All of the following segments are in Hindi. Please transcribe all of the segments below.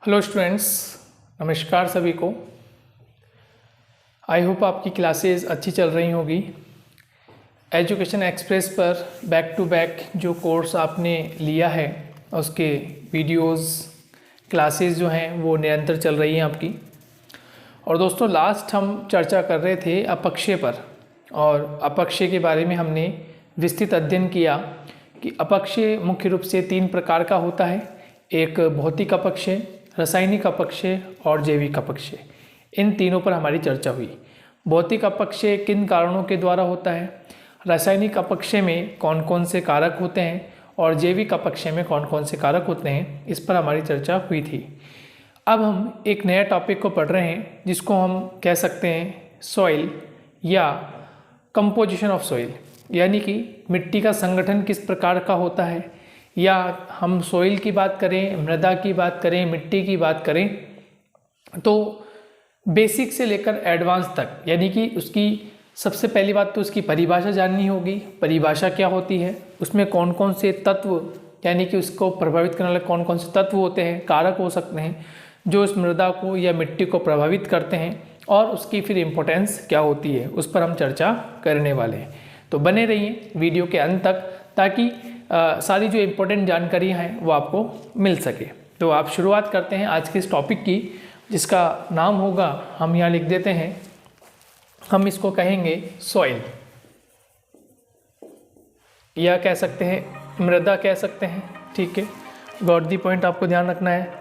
हेलो स्टूडेंट्स, नमस्कार सभी को। आई होप आपकी क्लासेस अच्छी चल रही होगी। एजुकेशन एक्सप्रेस पर बैक टू बैक जो कोर्स आपने लिया है उसके वीडियोस क्लासेस जो हैं वो निरंतर चल रही हैं आपकी। और दोस्तों, लास्ट हम चर्चा कर रहे थे अपक्षय पर, और अपक्षय के बारे में हमने विस्तृत अध्ययन किया कि अपक्षय मुख्य रूप से 3 प्रकार का होता है। एक भौतिक अपक्षय, रासायनिक अपक्षय और जैविक अपक्षय। इन तीनों पर हमारी चर्चा हुई। भौतिक अपक्षय किन कारणों के द्वारा होता है, रासायनिक अपक्षय में कौन कौन से कारक होते हैं और जैविक अपक्षय में कौन कौन से कारक होते हैं, इस पर हमारी चर्चा हुई थी। अब हम एक नया टॉपिक को पढ़ रहे हैं जिसको हम कह सकते हैं सॉइल या कंपोजिशन ऑफ सॉइल, यानी कि मिट्टी का संगठन किस प्रकार का होता है। या हम सॉइल की बात करें, मृदा की बात करें, मिट्टी की बात करें, तो बेसिक से लेकर एडवांस तक, यानी कि उसकी सबसे पहली बात तो उसकी परिभाषा जाननी होगी। परिभाषा क्या होती है, उसमें कौन कौन से तत्व, यानी कि उसको प्रभावित करने वाले कौन कौन से तत्व होते हैं, कारक हो सकते हैं जो इस मृदा को या मिट्टी को प्रभावित करते हैं, और उसकी फिर इम्पोर्टेंस क्या होती है, उस पर हम चर्चा करने वाले हैं। तो बने रहिए वीडियो के अंत तक ताकि सारी जो इम्पोर्टेंट जानकारियाँ हैं वो आपको मिल सके। तो आप शुरुआत करते हैं आज के इस टॉपिक की, जिसका नाम होगा, हम यहाँ लिख देते हैं, हम इसको कहेंगे सॉइल, या कह सकते हैं मृदा कह सकते हैं। ठीक है, गॉट दी पॉइंट आपको ध्यान रखना है।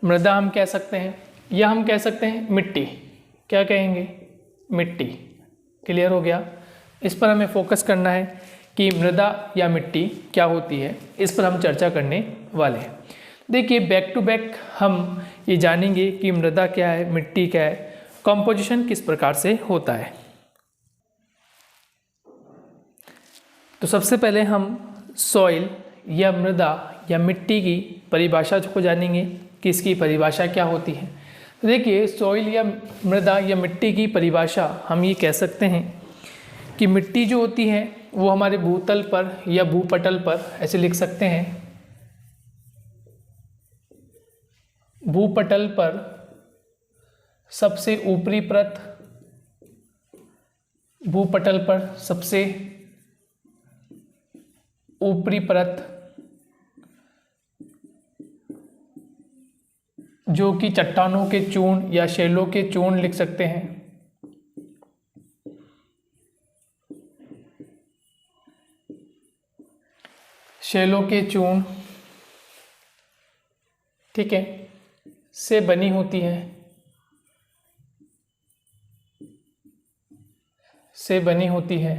मृदा हम कह सकते हैं, या हम कह सकते हैं मिट्टी। क्या कहेंगे? मिट्टी। क्लियर हो गया? इस पर हमें फोकस करना है कि मृदा या मिट्टी क्या होती है, इस पर हम चर्चा करने वाले हैं। देखिए, बैक टू बैक हम ये जानेंगे कि मृदा क्या है, मिट्टी क्या है, कंपोजिशन किस प्रकार से होता है। तो सबसे पहले हम सॉइल या मृदा या मिट्टी की परिभाषा को जानेंगे कि इसकी परिभाषा क्या होती है। तो देखिए, सॉइल या मृदा या मिट्टी की परिभाषा हम ये कह सकते हैं कि मिट्टी जो होती है वो हमारे भूतल पर या भूपटल पर, ऐसे लिख सकते हैं, भूपटल पर सबसे ऊपरी परत, भूपटल पर सबसे ऊपरी परत जो कि चट्टानों के चूर्ण या शैलों के चूर्ण लिख सकते हैं, शैलों के चूर्ण, ठीक है, से बनी होती है, से बनी होती है,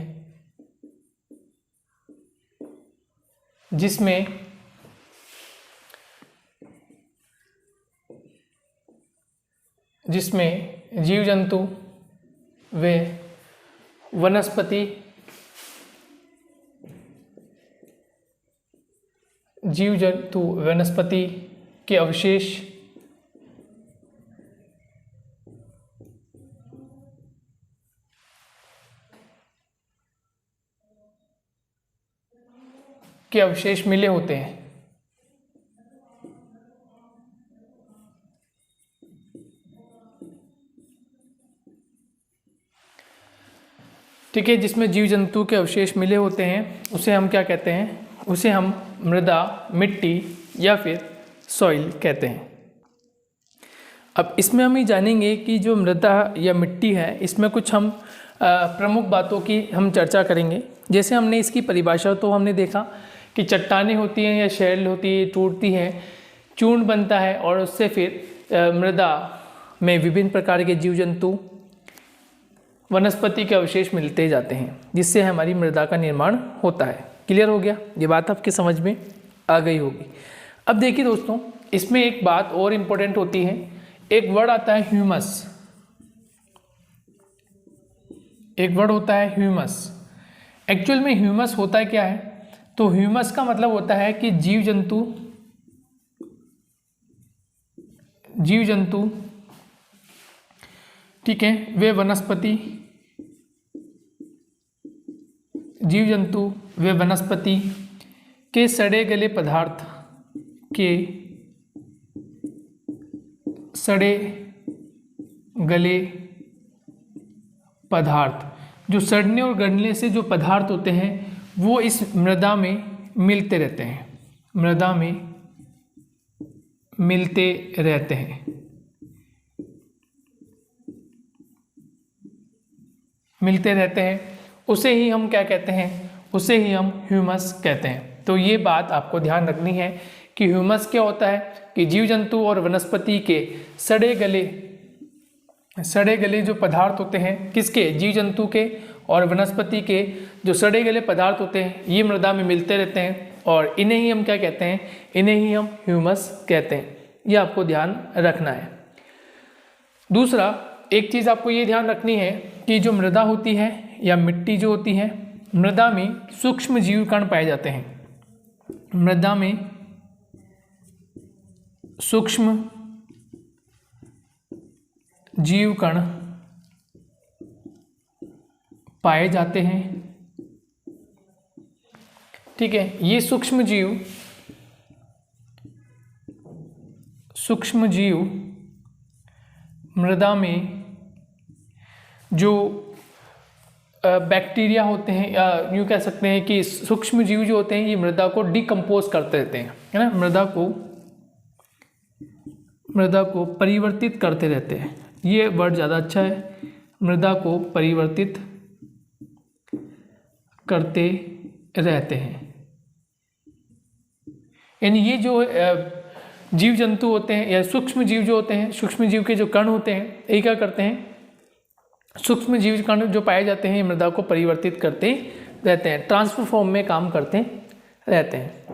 जिसमें जीव जंतु व वनस्पति, जीव जंतु वनस्पति के अवशेष, मिले होते हैं। ठीक है, जिसमें जीव जंतु के अवशेष मिले होते हैं उसे हम क्या कहते हैं? उसे हम मृदा, मिट्टी या फिर सॉइल कहते हैं। अब इसमें हम ये जानेंगे कि जो मृदा या मिट्टी है, इसमें कुछ हम प्रमुख बातों की हम चर्चा करेंगे। जैसे हमने इसकी परिभाषा तो हमने देखा कि चट्टानें होती हैं या शैल होती है, टूटती हैं, चूर्ण बनता है, और उससे फिर मृदा में विभिन्न प्रकार के जीव जंतु, वनस्पति के अवशेष मिलते जाते हैं, जिससे हमारी मृदा का निर्माण होता है। क्लियर हो गया? ये बात आपके समझ में आ गई होगी। अब देखिए दोस्तों, इसमें एक बात और इम्पोर्टेंट होती है, एक वर्ड आता है ह्यूमस। एक वर्ड होता है ह्यूमस। एक्चुअल में ह्यूमस होता है क्या है? तो ह्यूमस का मतलब होता है कि जीव जंतु, ठीक है, वे वनस्पति, जीव जंतु वे वनस्पति के सड़े गले पदार्थ के सड़े गले पदार्थ, जो सड़ने और गलने से जो पदार्थ होते हैं वो इस मृदा में मिलते रहते हैं, मृदा में मिलते रहते हैं, मिलते रहते हैं, उसे ही हम क्या कहते हैं, उसे ही हम ह्यूमस कहते हैं। तो ये बात आपको ध्यान रखनी है कि ह्यूमस क्या होता है कि जीव जंतु और वनस्पति के सड़े गले जो पदार्थ होते हैं, किसके, जीव जंतु के और वनस्पति के जो सड़े गले पदार्थ होते हैं ये मृदा में मिलते रहते हैं और इन्हें ही हम क्या कहते हैं, इन्हें ही हम ह्यूमस कहते हैं। ये आपको ध्यान रखना है। दूसरा, एक चीज़ आपको ये ध्यान रखनी है कि जो मृदा होती है या मिट्टी जो होती है, मृदा में सूक्ष्म जीव कण पाए जाते हैं, मृदा में सूक्ष्म जीव कण पाए जाते हैं। ठीक है, ये सूक्ष्म जीव मृदा में जो बैक्टीरिया होते हैं, या यूँ कह सकते हैं कि सूक्ष्म जीव जो होते हैं ये मृदा को डिकम्पोज करते रहते हैं, है ना, मृदा को परिवर्तित करते रहते हैं। ये वर्ड ज़्यादा अच्छा है, मृदा को परिवर्तित करते रहते हैं। यानी ये जो जीव जंतु होते हैं या सूक्ष्म जीव जो होते हैं, सूक्ष्म जीव के जो कण होते हैं ये क्या करते हैं, सूक्ष्म जीव कण जो पाए जाते हैं ये मृदा को परिवर्तित करते रहते हैं, ट्रांसफर फॉर्म में काम करते रहते हैं।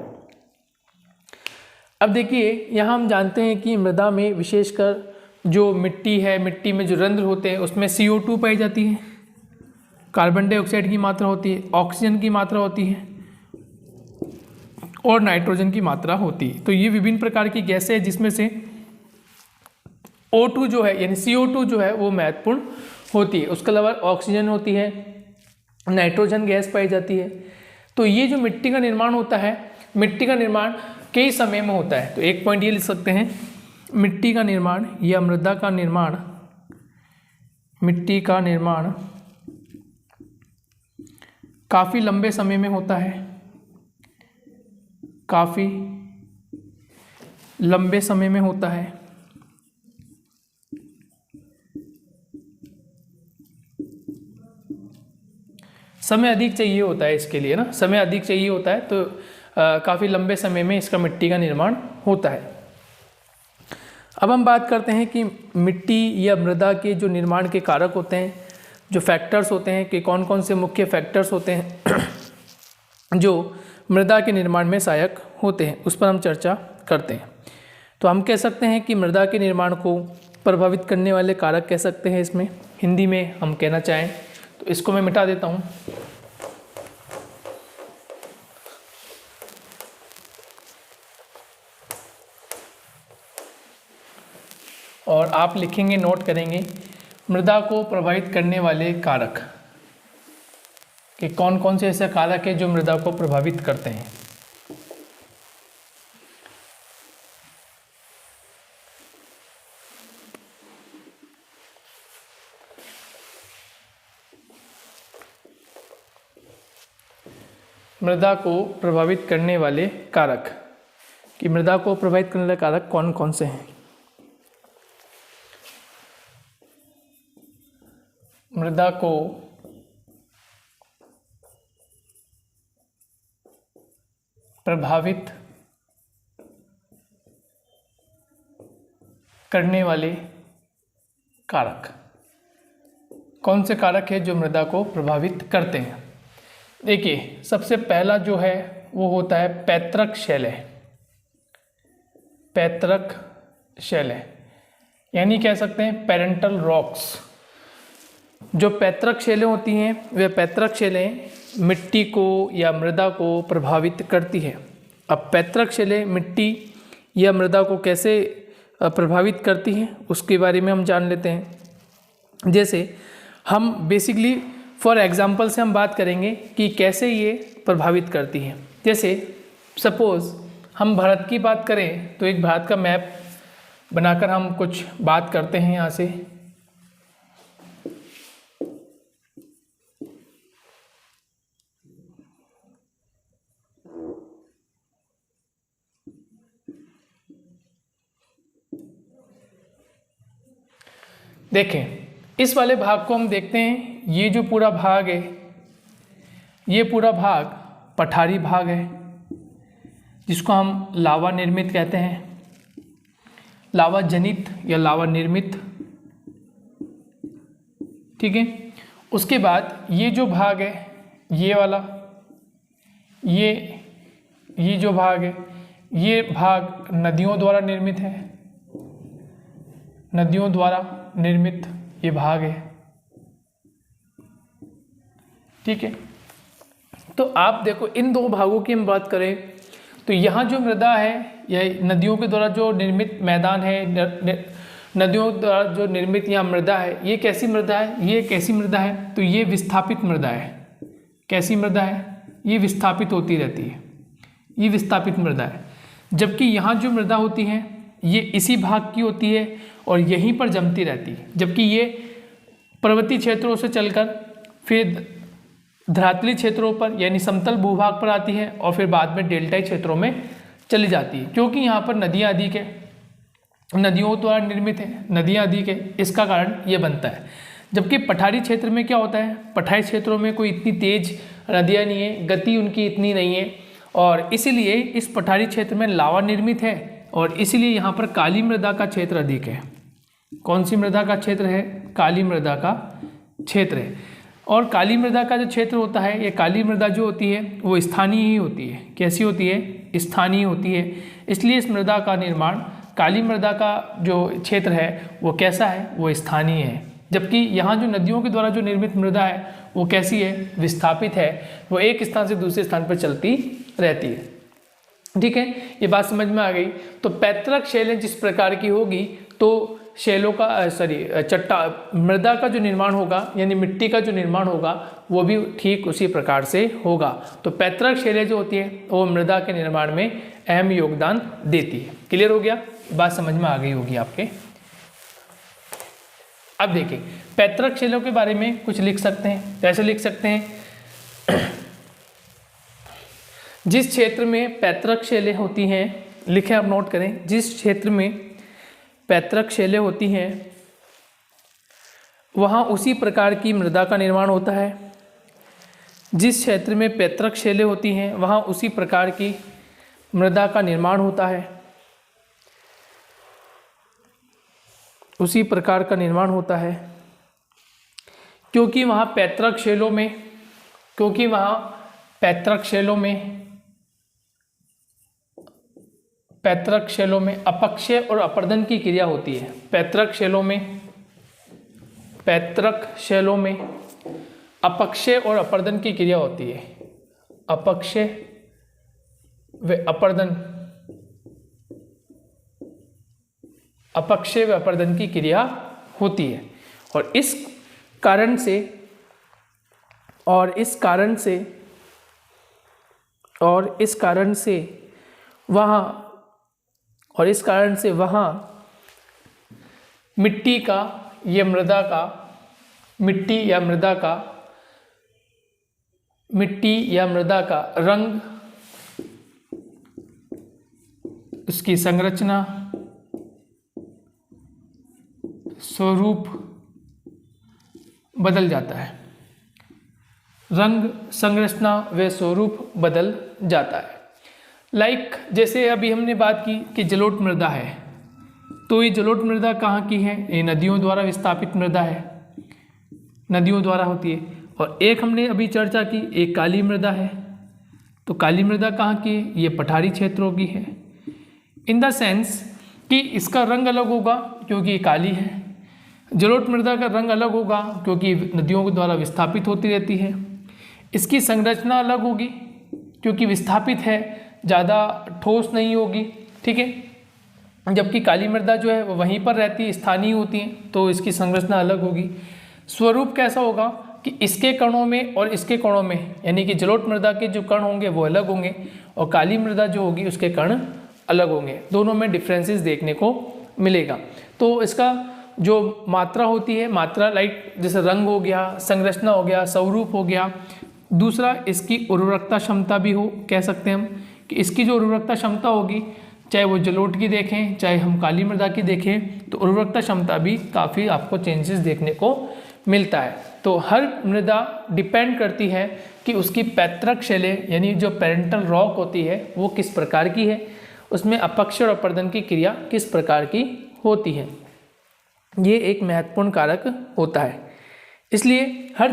अब देखिए यहाँ हम जानते हैं कि मृदा में विशेषकर जो मिट्टी है, मिट्टी में जो रंध्र होते हैं उसमें CO2 पाई जाती है, कार्बन डाइऑक्साइड की मात्रा होती है, ऑक्सीजन की मात्रा होती है और नाइट्रोजन की मात्रा होती है। तो ये विभिन्न प्रकार की गैसें हैं जिसमें से O2 जो है यानी CO2 जो है वो महत्वपूर्ण होती है। उसके अलावा ऑक्सीजन होती है, नाइट्रोजन गैस पाई जाती है। तो ये जो मिट्टी का निर्माण होता है, मिट्टी का निर्माण कई समय में होता है। तो एक पॉइंट ये लिख सकते हैं, मिट्टी का निर्माण या मृदा का निर्माण, मिट्टी का निर्माण काफ़ी लंबे समय में होता है, काफ़ी लंबे समय में होता है। समय अधिक चाहिए होता है इसके लिए ना, समय अधिक चाहिए होता है, तो काफ़ी लंबे समय में इसका मिट्टी का निर्माण होता है। अब हम बात करते हैं कि मिट्टी या मृदा के जो निर्माण के कारक होते हैं, जो फैक्टर्स होते हैं, कि कौन कौन से मुख्य फैक्टर्स होते हैं जो मृदा के निर्माण में सहायक होते हैं, उस पर हम चर्चा करते हैं। तो हम कह सकते हैं कि मृदा के निर्माण को प्रभावित करने वाले कारक कह सकते हैं, इसमें हिंदी में हम कहना चाहें तो इसको मैं मिटा देता हूँ। और आप लिखेंगे, नोट करेंगे, मृदा को प्रभावित करने वाले कारक, कि कौन कौन से ऐसे कारक हैं जो मृदा को प्रभावित करते हैं। मृदा को प्रभावित करने वाले कारक, कि मृदा को प्रभावित करने वाले कारक कौन कौन से हैं। मृदा को प्रभावित करने वाले कारक, कौन से कारक है जो मृदा को प्रभावित करते हैं। देखिए, सबसे पहला जो है वो होता है पैतृक शैलें। पैतृक शैलें यानी कह सकते हैं पेरेंटल रॉक्स। जो पैतृक शैलें होती हैं वे पैतृक शैलें मिट्टी को या मृदा को प्रभावित करती है। अब पैतृक शैलें मिट्टी या मृदा को कैसे प्रभावित करती हैं उसके बारे में हम जान लेते हैं। जैसे हम बेसिकली फॉर एग्जांपल से हम बात करेंगे कि कैसे ये प्रभावित करती हैं। जैसे सपोज़ हम भारत की बात करें तो एक भारत का मैप बनाकर हम कुछ बात करते हैं यहाँ से। देखें, इस वाले भाग को हम देखते हैं। ये जो पूरा भाग है, ये पूरा भाग पठारी भाग है, जिसको हम लावा निर्मित कहते हैं, लावा जनित या लावा निर्मित। ठीक है। उसके बाद ये जो भाग है, ये वाला, ये जो भाग है, ये भाग नदियों द्वारा निर्मित है, नदियों द्वारा निर्मित ये भाग है। ठीक है। तो आप देखो, इन दो भागों की हम बात करें तो यहाँ जो मृदा है, यह नदियों के द्वारा जो निर्मित मैदान है, नदियों द्वारा जो निर्मित यहाँ मृदा है, ये कैसी मृदा है? ये कैसी मृदा है? तो ये विस्थापित मृदा है। कैसी मृदा है? ये विस्थापित होती रहती है, ये विस्थापित मृदा है। जबकि यहाँ जो मृदा होती है, ये इसी भाग की होती है और यहीं पर जमती रहती है। जबकि ये पर्वतीय क्षेत्रों से चलकर फिर धरातली क्षेत्रों पर यानी समतल भूभाग पर आती है और फिर बाद में डेल्टाई क्षेत्रों में चली जाती है, क्योंकि यहाँ पर नदियाँ अधिक है, नदियों द्वारा निर्मित है, नदियाँ अधिक है, इसका कारण ये बनता है। जबकि पठारी क्षेत्र में क्या होता है? पठारी क्षेत्रों में कोई इतनी तेज नदियाँ नहीं है, गति उनकी इतनी नहीं है, और इसीलिए इस पठारी क्षेत्र में लावा निर्मित है और इसीलिए यहाँ पर काली मृदा का क्षेत्र अधिक है। कौन सी मृदा का क्षेत्र है? काली मृदा का क्षेत्र है। और काली मृदा का जो क्षेत्र होता है, ये काली मृदा जो होती है वो स्थानीय ही होती है। कैसी होती है? स्थानीय होती है। इसलिए इस मृदा का निर्माण, काली मृदा का जो क्षेत्र है वो कैसा है? वो स्थानीय है। जबकि यहाँ जो नदियों के द्वारा जो निर्मित मृदा है वो कैसी है? विस्थापित है, वो एक स्थान से दूसरे स्थान पर चलती रहती है। ठीक है, ये बात समझ में आ गई। तो पैतृक शैलें जिस प्रकार की होगी तो शैलों का मृदा का जो निर्माण होगा यानी मिट्टी का जो निर्माण होगा वो भी ठीक उसी प्रकार से होगा। तो पैतृक शैलें जो होती है वो मृदा के निर्माण में अहम योगदान देती है। क्लियर हो गया? बात समझ में आ गई होगी आपके। अब देखिए, पैतृक शैलों के बारे में कुछ लिख सकते हैं। कैसे लिख सकते हैं? जिस क्षेत्र में पैतृक शैलें होती हैं, लिखें आप, नोट करें, जिस क्षेत्र में पैतृक शैलें होती हैं वहाँ उसी प्रकार की मृदा का निर्माण होता है। जिस क्षेत्र में पैतृक शैलें होती हैं वहाँ उसी प्रकार की मृदा का निर्माण होता है, उसी प्रकार का निर्माण होता है, क्योंकि वहाँ पैतृक शैलों में पैतृक शैलों में अपक्षय और अपरदन की क्रिया होती है। पैतृक शैलों में अपक्षय और अपरदन की क्रिया होती है। अपक्षय व अपरदन की क्रिया होती है और इस कारण से वहाँ मिट्टी या मृदा का रंग, उसकी संरचना, स्वरूप बदल जाता है। रंग, संरचना व स्वरूप बदल जाता है। जैसे अभी हमने बात की कि जलोढ़ मृदा है, तो ये जलोढ़ मृदा कहाँ की है? ये नदियों द्वारा विस्थापित मृदा है, नदियों द्वारा होती है। और एक हमने अभी चर्चा की, एक काली मृदा है, तो काली मृदा कहाँ की है? ये पठारी क्षेत्रों की है। इन द सेंस कि इसका रंग अलग होगा क्योंकि ये काली है, जलोढ़ मृदा का रंग अलग होगा क्योंकि नदियों के द्वारा विस्थापित होती रहती है। इसकी संरचना अलग होगी क्योंकि विस्थापित है, ज़्यादा ठोस नहीं होगी। ठीक है, जबकि काली मृदा जो है वो वहीं पर रहती है, स्थानीय होती है, तो इसकी संरचना अलग होगी। स्वरूप कैसा होगा कि इसके कणों में और इसके कणों में, यानी कि जलोढ़ मृदा के जो कण होंगे वो अलग होंगे और काली मृदा जो होगी उसके कण अलग होंगे। दोनों में डिफरेंसेस देखने को मिलेगा। तो इसका जो मात्रा होती है, मात्रा लाइक जैसे रंग हो गया, संरचना हो गया, स्वरूप हो गया। दूसरा इसकी उर्वरकता क्षमता भी हो, कह सकते हैं हम कि इसकी जो उर्वरकता क्षमता होगी, चाहे वो जलोढ़ की देखें चाहे हम काली मृदा की देखें, तो उर्वरकता क्षमता भी काफ़ी आपको चेंजेस देखने को मिलता है। तो हर मृदा डिपेंड करती है कि उसकी पैतृक शैलें यानी जो पेरेंटल रॉक होती है वो किस प्रकार की है, उसमें अपक्ष और अपर्दन की क्रिया किस प्रकार की होती है। ये एक महत्वपूर्ण कारक होता है। इसलिए हर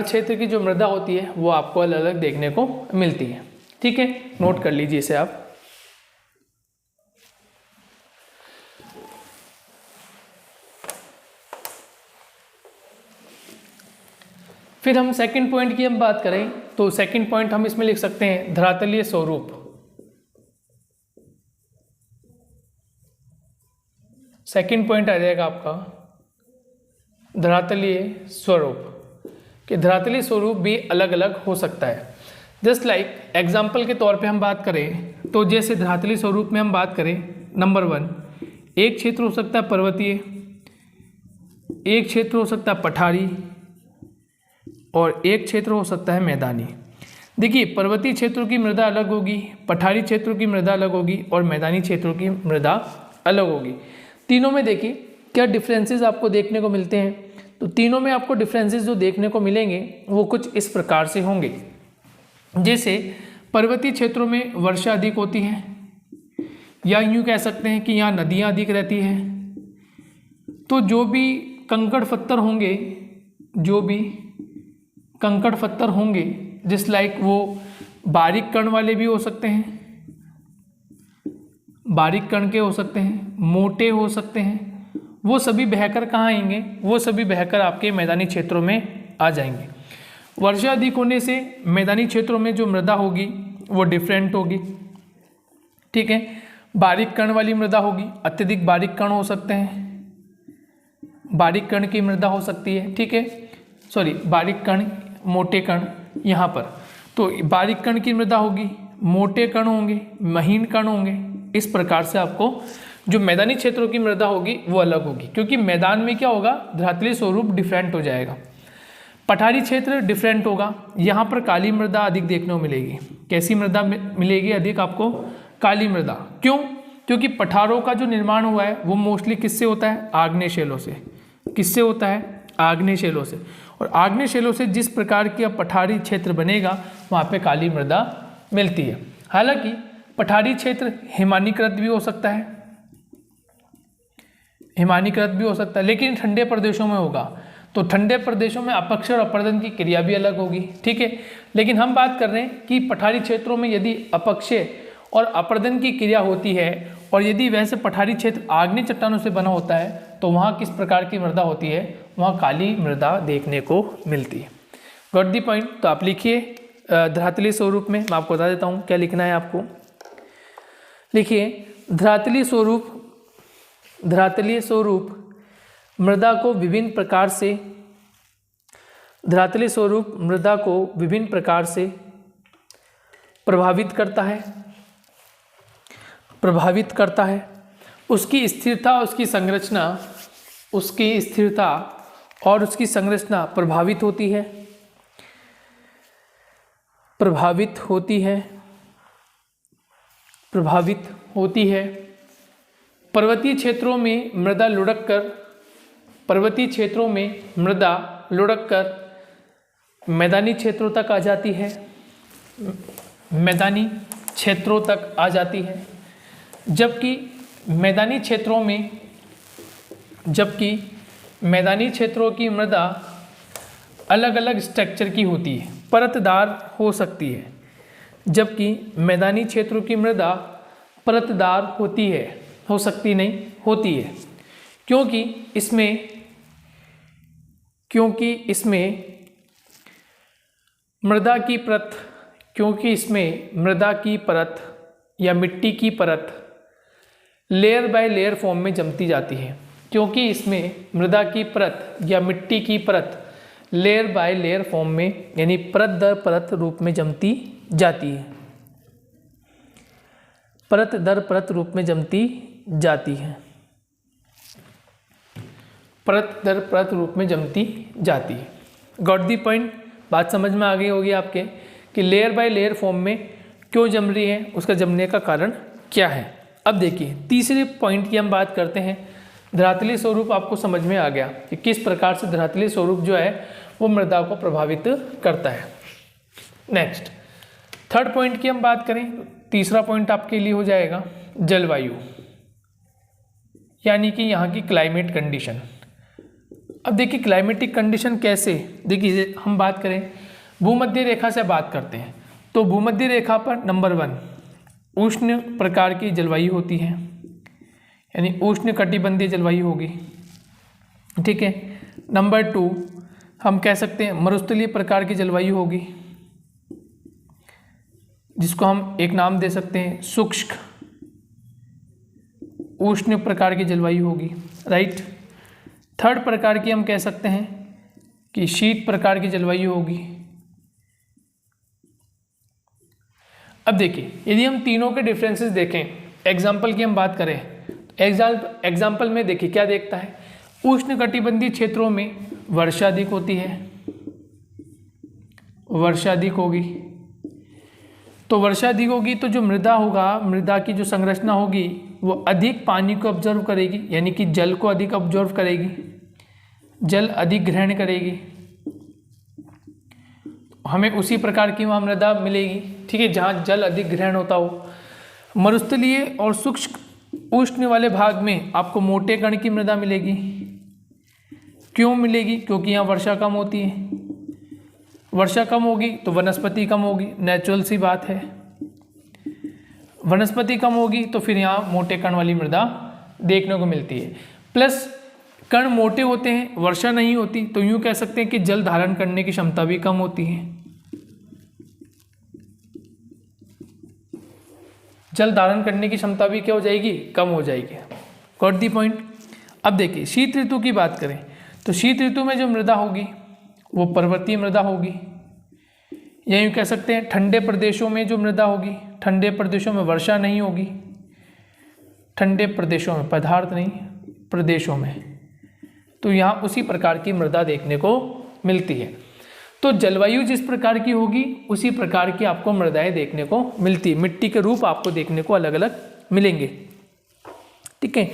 क्षेत्र की जो मृदा होती है वो आपको अलग अलग देखने को मिलती है। ठीक है, नोट कर लीजिए इसे आप। फिर हम सेकंड पॉइंट की हम बात करें तो सेकंड पॉइंट हम इसमें लिख सकते हैं धरातलीय स्वरूप। सेकंड पॉइंट आ जाएगा आपका धरातलीय स्वरूप, कि धरातलीय स्वरूप भी अलग अलग हो सकता है। जस्ट लाइक एग्जाम्पल के तौर पे हम बात करें तो जैसे धरातलीय स्वरूप में हम बात करें, नंबर 1 एक क्षेत्र हो सकता है पर्वतीय, एक क्षेत्र हो सकता है पठारी और एक क्षेत्र हो सकता है मैदानी। देखिए, पर्वतीय क्षेत्रों की मृदा अलग होगी, पठारी क्षेत्रों की मृदा अलग होगी और मैदानी क्षेत्रों की मृदा अलग होगी। तीनों में देखिए क्या डिफरेंसेस आपको देखने को मिलते हैं। तो तीनों में आपको डिफरेंसेस जो देखने को मिलेंगे वो कुछ इस प्रकार से होंगे। जैसे पर्वतीय क्षेत्रों में वर्षा अधिक होती है, या यूँ कह सकते हैं कि यहाँ नदियाँ अधिक रहती हैं। तो जो भी कंकड़ पत्थर होंगे जिस लाइक वो बारीक कण वाले भी हो सकते हैं, बारीक कण के हो सकते हैं, मोटे हो सकते हैं, वो सभी बहकर कहाँ आएंगे, वो सभी बहकर आपके मैदानी क्षेत्रों में आ जाएंगे। वर्षा अधिक होने से मैदानी क्षेत्रों में जो मृदा होगी वो डिफरेंट होगी। ठीक है, बारीक कण वाली मृदा होगी, अत्यधिक बारीक कण हो सकते हैं, बारीक कण की मृदा हो सकती है। ठीक है, सॉरी बारीक कण मोटे कण यहाँ पर, तो बारीक कण की मृदा होगी, मोटे कण होंगे, महीन कण होंगे। इस प्रकार से आपको जो मैदानी क्षेत्रों की मृदा होगी वो अलग होगी, क्योंकि मैदान में क्या होगा, धरातलीय स्वरूप डिफरेंट हो जाएगा। पठारी क्षेत्र डिफरेंट होगा, यहाँ पर काली मृदा अधिक देखने को मिलेगी। कैसी मृदा मिलेगी अधिक आपको? काली मृदा। क्यों? क्योंकि पठारों का जो निर्माण हुआ है वो मोस्टली किससे होता है? आग्नेय शैलों से। किससे होता है? आग्नेय शैलों से। और आग्नेय शैलों से जिस प्रकार की पठारी क्षेत्र बनेगा वहाँ पे काली मृदा मिलती है। हालांकि पठारी क्षेत्र हिमानीकृत भी हो सकता है, हिमानीकृत भी हो सकता है, लेकिन ठंडे प्रदेशों में होगा। तो ठंडे प्रदेशों में अपक्ष और अपर्दन की क्रिया भी अलग होगी। ठीक है, लेकिन हम बात कर रहे हैं कि पठारी क्षेत्रों में यदि अपक्षय और अपर्दन की क्रिया होती है और यदि वैसे पठारी क्षेत्र आग्नेय चट्टानों से बना होता है तो वहाँ किस प्रकार की मृदा होती है? वहाँ काली मृदा देखने को मिलती है। Got the point? तो आप लिखिए धरातलीय स्वरूप में, मैं आपको बता देता हूँ क्या लिखना है आपको। लिखिए धरातलीय स्वरूप मृदा को विभिन्न प्रकार से, धरातलीय स्वरूप मृदा को विभिन्न प्रकार से प्रभावित करता है। उसकी स्थिरता, उसकी संरचना प्रभावित होती है। पर्वतीय क्षेत्रों में मृदा लुढ़क कर मैदानी क्षेत्रों तक आ जाती है, जबकि मैदानी क्षेत्रों की मृदा अलग अलग स्ट्रक्चर की होती है, परतदार हो सकती है। जबकि मैदानी क्षेत्रों की मृदा परतदार होती है, क्योंकि इसमें मृदा की परत या मिट्टी की परत लेयर बाय लेयर फॉर्म में जमती जाती है। क्योंकि इसमें मृदा की परत या मिट्टी की परत लेयर बाय लेयर फॉर्म में यानी परत दर परत रूप में जमती जाती है, परत दर परत रूप में जमती जाती है, परत दर परत रूप में जमती जाती है। Got the point? बात समझ में आ गई होगी आपके कि लेयर बाय लेयर फॉर्म में क्यों जम रही है, उसका जमने का कारण क्या है। अब देखिए तीसरे पॉइंट की हम बात करते हैं। धरातलीय स्वरूप आपको समझ में आ गया कि किस प्रकार से धरातलीय स्वरूप जो है वो मृदा को प्रभावित करता है। नेक्स्ट थर्ड पॉइंट की हम बात करें, तीसरा पॉइंट आपके लिए हो जाएगा जलवायु, यानी कि यहाँ की क्लाइमेट कंडीशन। अब देखिए क्लाइमेटिक कंडीशन कैसे, देखिए हम बात करें भूमध्य रेखा से बात करते हैं तो भूमध्य रेखा पर नंबर 1 उष्ण प्रकार की जलवायु होती है, यानी उष्ण कटिबंधीय जलवायु होगी, ठीक है। नंबर 2 हम कह सकते हैं मरुस्थलीय प्रकार की जलवायु होगी, जिसको हम एक नाम दे सकते हैं शुष्क उष्ण प्रकार की जलवायु होगी, राइट। थर्ड प्रकार की हम कह सकते हैं कि शीत प्रकार की जलवायु होगी। अब देखिए यदि हम तीनों के डिफरेंसेस देखें, एग्जाम्पल की हम बात करें, एग्जाम्पल में देखिए क्या देखता है, उष्ण कटिबंधीय क्षेत्रों में वर्षा अधिक होती है, वर्षा अधिक होगी, तो वर्षा अधिक होगी तो जो मृदा होगा, मृदा की जो संरचना होगी वो अधिक पानी को ऑब्जर्व करेगी, यानी कि जल को अधिक ऑब्जर्व करेगी, जल अधिक ग्रहण करेगी, हमें उसी प्रकार की वहाँ मृदा मिलेगी, ठीक है, जहाँ जल अधिक ग्रहण होता हो। मरुस्थलीय और शुष्क उष्ण वाले भाग में आपको मोटे कण की मृदा मिलेगी। क्यों मिलेगी? क्योंकि यहाँ वर्षा कम होती है, वर्षा कम होगी तो वनस्पति कम होगी, नेचुरल सी बात है। वनस्पति कम होगी तो फिर यहाँ मोटे कण वाली मृदा देखने को मिलती है। प्लस कण मोटे होते हैं, वर्षा नहीं होती, तो यूँ कह सकते हैं कि जल धारण करने की क्षमता भी कम होती है, जल धारण करने की क्षमता भी क्या हो जाएगी? कम हो जाएगी। Got the point? अब देखिए शीत ऋतु की बात करें तो शीत ऋतु में जो मृदा होगी वो पर्वतीय मृदा होगी, या यूँ कह सकते हैं ठंडे प्रदेशों में जो मृदा होगी, ठंडे प्रदेशों में वर्षा नहीं होगी, ठंडे प्रदेशों में, पदार्थ नहीं प्रदेशों में, तो यहाँ उसी प्रकार की मृदा देखने को मिलती है। तो जलवायु जिस प्रकार की होगी उसी प्रकार की आपको मृदाएं देखने को मिलती है, मिट्टी के रूप आपको देखने को अलग अलग मिलेंगे, ठीक है।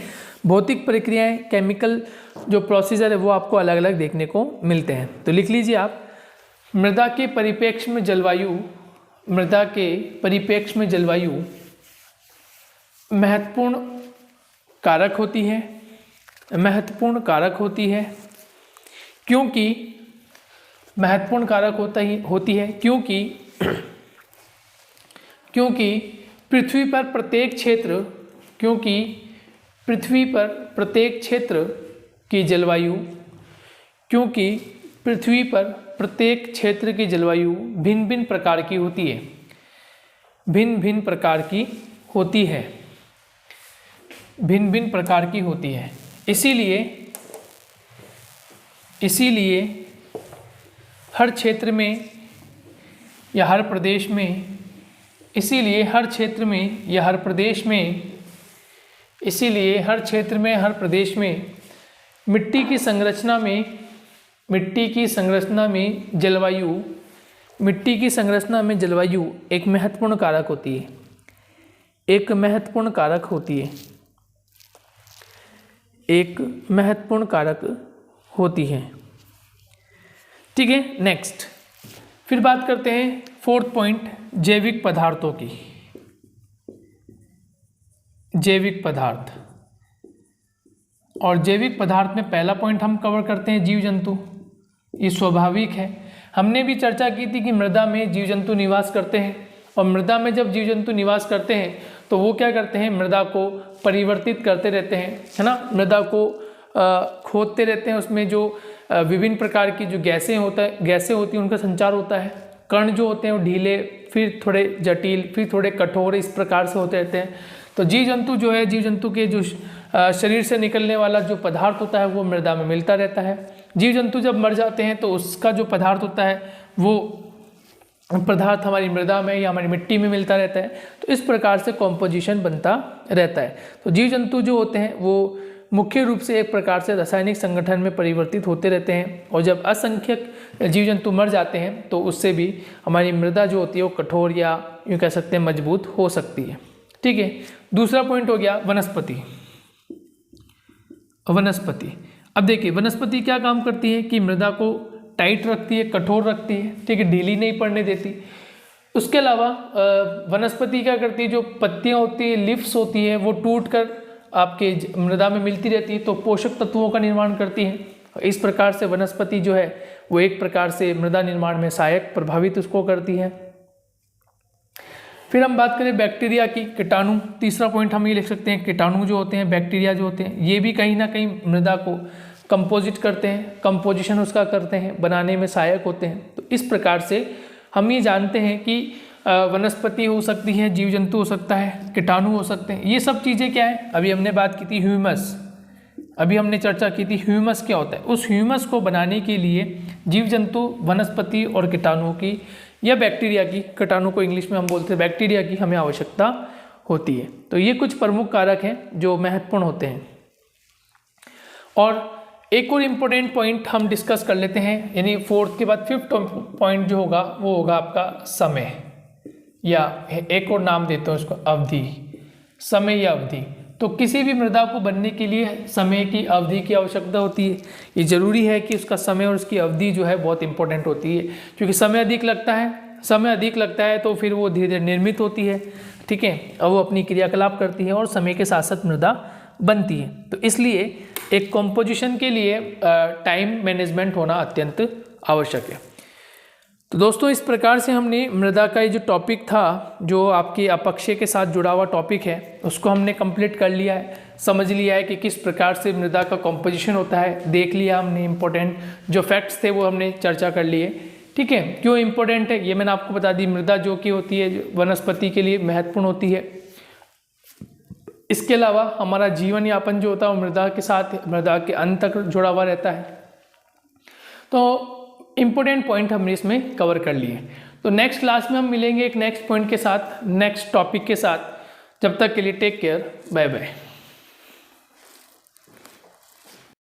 भौतिक प्रक्रियाएं, केमिकल जो प्रोसीजर है वो आपको अलग अलग देखने को मिलते हैं। तो लिख लीजिए आप, मृदा के परिप्रेक्ष्य में जलवायु, मृदा के परिप्रेक्ष्य में जलवायु महत्वपूर्ण कारक होती है, महत्वपूर्ण कारक होती है। क्योंकि महत्वपूर्ण कारक होती है क्योंकि पृथ्वी पर प्रत्येक क्षेत्र, क्योंकि पृथ्वी पर प्रत्येक क्षेत्र की जलवायु, क्योंकि पृथ्वी पर प्रत्येक क्षेत्र की जलवायु भिन्न भिन्न प्रकार की होती है, भिन्न भिन्न प्रकार की होती है, भिन्न भिन्न प्रकार की होती है। इसीलिए हर क्षेत्र में या हर प्रदेश में, इसीलिए हर क्षेत्र में या हर प्रदेश में, इसीलिए हर क्षेत्र में हर प्रदेश में मिट्टी की संरचना में, मिट्टी की संरचना में जलवायु, मिट्टी की संरचना में जलवायु एक महत्वपूर्ण कारक होती है, एक महत्वपूर्ण कारक होती है, एक महत्वपूर्ण कारक होती है, ठीक है। नेक्स्ट फिर बात करते हैं फोर्थ पॉइंट, जैविक पदार्थों की। जैविक पदार्थ, और जैविक पदार्थ में पहला पॉइंट हम कवर करते हैं जीव जंतु। ये स्वाभाविक है, हमने भी चर्चा की थी कि मृदा में जीव जंतु निवास करते हैं, और मृदा में जब जीव जंतु निवास करते हैं तो वो क्या करते हैं, मृदा को परिवर्तित करते रहते हैं, है ना, मृदा को खोदते रहते हैं, उसमें जो विभिन्न प्रकार की जो गैसें होती हैं उनका संचार होता है, कण जो होते हैं वो ढीले, फिर थोड़े जटिल, फिर थोड़े कठोर, इस प्रकार से होते रहते हैं। तो जीव जंतु जो है, जीव जंतु के जो शरीर से निकलने वाला जो पदार्थ होता है वो मृदा में मिलता रहता है। जीव जंतु जब मर जाते हैं तो उसका जो पदार्थ होता है वो पदार्थ हमारी मृदा में या हमारी मिट्टी में मिलता रहता है। तो इस प्रकार से कॉम्पोजिशन बनता रहता है। तो जीव जंतु जो होते हैं वो मुख्य रूप से एक प्रकार से रासायनिक संगठन में परिवर्तित होते रहते हैं, और जब असंख्यक जीव जंतु मर जाते हैं तो उससे भी हमारी मृदा जो होती है वो कठोर या यूँ कह सकते हैं मजबूत हो सकती है। ठीक है, दूसरा पॉइंट हो गया वनस्पति। वनस्पति, अब देखिए वनस्पति क्या काम करती है कि मृदा को टाइट रखती है, कठोर रखती है, ठीक है, ढीली नहीं पड़ने देती। उसके अलावा वनस्पति क्या करती है, जो पत्तियां होती है, लीव्स होती है, वो टूट कर आपके मृदा में मिलती रहती है, तो पोषक तत्वों का निर्माण करती है। इस प्रकार से वनस्पति जो है वो एक प्रकार से मृदा निर्माण में सहायक प्रभावित उसको करती है। फिर हम बात करें बैक्टीरिया की, कीटाणु, तीसरा पॉइंट हम ये लिख सकते हैं, कीटाणु जो होते हैं, बैक्टीरिया जो होते हैं, ये भी कहीं ना कहीं मृदा को कंपोजिट करते हैं, कंपोजिशन उसका करते हैं, बनाने में सहायक होते हैं। तो इस प्रकार से हम ये जानते हैं कि वनस्पति हो सकती है, जीव जंतु हो सकता है, कीटाणु हो सकते हैं। ये सब चीज़ें क्या है, अभी हमने बात की थी ह्यूमस, अभी हमने चर्चा की थी ह्यूमस क्या होता है। उस ह्यूमस को बनाने के लिए जीव जंतु, वनस्पति और कीटाणुओं की या बैक्टीरिया की, कीटाणु को इंग्लिश में हम बोलते हैं बैक्टीरिया की, हमें आवश्यकता होती है। तो ये कुछ प्रमुख कारक हैं जो महत्वपूर्ण होते हैं। और एक और इम्पोर्टेंट पॉइंट हम डिस्कस कर लेते हैं, यानी फोर्थ के बाद फिफ्थ पॉइंट जो होगा वो होगा आपका समय, या एक और नाम देते हैं उसको अवधि, समय या अवधि। तो किसी भी मृदा को बनने के लिए समय की अवधि की आवश्यकता होती है। ये जरूरी है कि उसका समय और उसकी अवधि जो है बहुत इंपॉर्टेंट होती है, क्योंकि समय अधिक लगता है तो फिर वो धीरे धीरे निर्मित होती है, ठीक है, और वो अपनी क्रियाकलाप करती है और समय के साथ साथ मृदा बनती है। तो इसलिए एक कॉम्पोजिशन के लिए टाइम मैनेजमेंट होना अत्यंत आवश्यक है। तो दोस्तों इस प्रकार से हमने मृदा का ये जो टॉपिक था, जो आपके अपक्षय के साथ जुड़ा हुआ टॉपिक है, उसको हमने कंप्लीट कर लिया है, समझ लिया है कि किस प्रकार से मृदा का कॉम्पोजिशन होता है, देख लिया हमने, इम्पोर्टेंट जो फैक्ट्स थे वो हमने चर्चा कर लिए। ठीक है, क्यों इम्पोर्टेंट है ये मैंने आपको बता दी। मृदा जो कि होती है वनस्पति के लिए महत्वपूर्ण होती है। इसके अलावा हमारा जीवन यापन जो होता है वो मृदा के साथ, मृदा के अंत तक जुड़ा हुआ रहता है। तो इम्पोर्टेंट पॉइंट हमने इसमें कवर कर लिए। तो नेक्स्ट क्लास में हम मिलेंगे एक नेक्स्ट पॉइंट के साथ, नेक्स्ट टॉपिक के साथ। जब तक के लिए टेक केयर, बाय बाय।